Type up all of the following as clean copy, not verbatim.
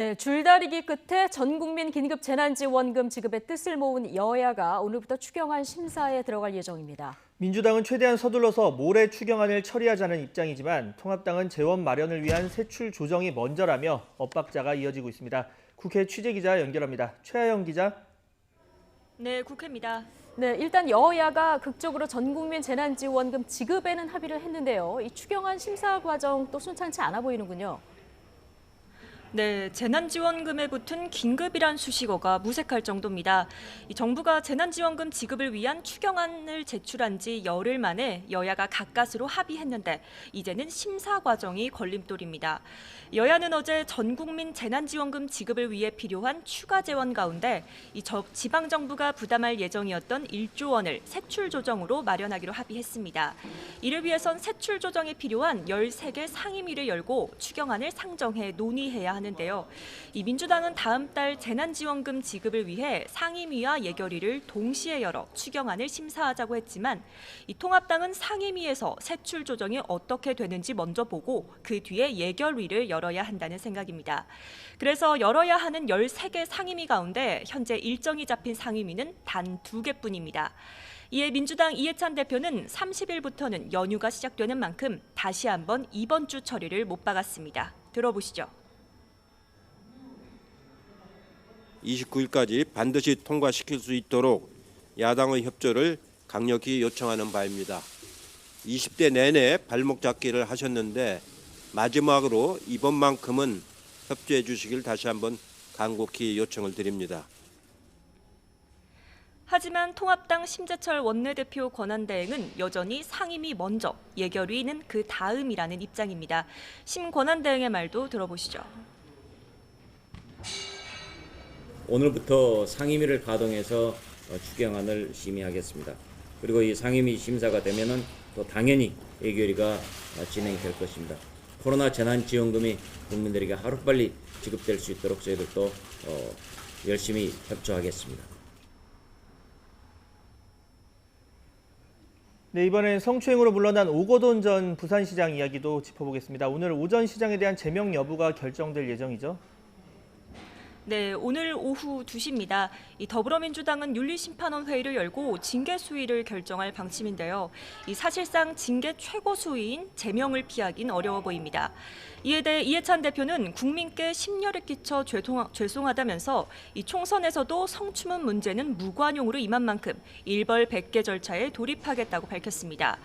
네, 줄다리기 끝에 전국민 긴급 재난지원금 지급의 뜻을 모은 여야가 오늘부터 추경안 심사에 들어갈 예정입니다. 민주당은 최대한 서둘러서 모레 추경안을 처리하자는 입장이지만 통합당은 재원 마련을 위한 세출 조정이 먼저라며 엇박자가 이어지고 있습니다. 국회 취재기자 연결합니다. 최하영 기자. 네, 국회입니다. 네, 일단 여야가 극적으로 전국민 재난지원금 지급에는 합의를 했는데요. 이 추경안 심사 과정 또 순탄치 않아 보이는군요. 네, 재난지원금에 붙은 긴급이란 수식어가 무색할 정도입니다. 이 정부가 재난지원금 지급을 위한 추경안을 제출한 지 열흘 만에 여야가 가까스로 합의했는데 이제는 심사 과정이 걸림돌입니다. 여야는 어제 전국민 재난지원금 지급을 위해 필요한 추가 재원 가운데 지방정부가 부담할 예정이었던 1조 원을 세출 조정으로 마련하기로 합의했습니다. 이를 위해선 세출 조정에 필요한 13개 상임위를 열고 추경안을 상정해 논의해야 하는데요. 이 민주당은 다음 달 재난지원금 지급을 위해 상임위와 예결위를 동시에 열어 추경안을 심사하자고 했지만 이 통합당은 상임위에서 세출 조정이 어떻게 되는지 먼저 보고 그 뒤에 예결위를 열어야 한다는 생각입니다. 그래서 열어야 하는 13개 상임위 가운데 현재 일정이 잡힌 상임위는 단 2개뿐입니다. 이에 민주당 이해찬 대표는 30일부터는 연휴가 시작되는 만큼 다시 한번 이번 주 처리를 못 박았습니다. 들어보시죠. 29일까지 반드시 통과시킬 수 있도록 야당의 협조를 강력히 요청하는 바입니다. 20대 내내 발목 잡기를 하셨는데 마지막으로 이번만큼은 협조해 주시길 다시 한번 간곡히 요청을 드립니다. 하지만 통합당 심재철 원내대표 권한대행은 여전히 상임위 먼저, 예결위는 그 다음이라는 입장입니다. 심 권한대행의 말도 들어보시죠. 오늘부터 상임위를 가동해서 추경안을 심의하겠습니다. 그리고 이 상임위 심사가 되면은 또 당연히 예결위가 진행될 것입니다. 코로나 재난지원금이 국민들에게 하루빨리 지급될 수 있도록 저희들도 열심히 협조하겠습니다. 네, 이번엔 성추행으로 물러난 오거돈 전 부산시장 이야기도 짚어보겠습니다. 오늘 오전 시장에 대한 제명 여부가 결정될 예정이죠? 네, 오늘 오후 2시입니다. 이 더불어민주당은 윤리심판원 회의를 열고 징계 수위를 결정할 방침인데요. 이 사실상 징계 최고 수위인 제명을 피하긴 어려워 보입니다. 이에 대해 이해찬 대표는 국민께 심려를 끼쳐 죄송하다면서 이 총선에서도 성추문 문제는 무관용으로 임한 만큼 일벌백계 절차에 돌입하겠다고 밝혔습니다.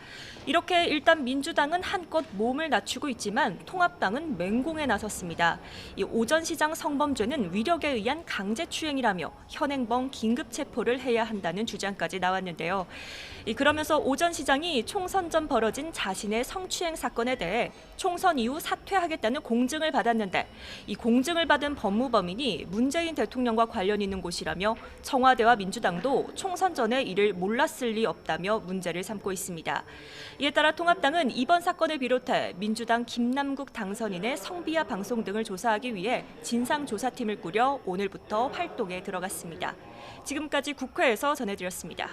이렇게 일단 민주당은 한껏 몸을 낮추고 있지만 통합당은 맹공에 나섰습니다. 이 오전 시장 성범죄는 위력에 의한 강제추행이라며 현행범 긴급 체포를 해야 한다는 주장까지 나왔는데요. 그러면서 오전 시장이 총선 전 벌어진 자신의 성추행 사건에 대해 총선 이후 사퇴하겠다는 공증을 받았는데 이 공증을 받은 법무법인이 문재인 대통령과 관련 있는 곳이라며 청와대와 민주당도 총선 전에 이를 몰랐을 리 없다며 문제를 삼고 있습니다. 이에 따라 통합당은 이번 사건을 비롯해 민주당 김남국 당선인의 성비와 방송 등을 조사하기 위해 진상조사팀을 꾸려 오늘부터 활동에 들어갔습니다. 지금까지 국회에서 전해드렸습니다.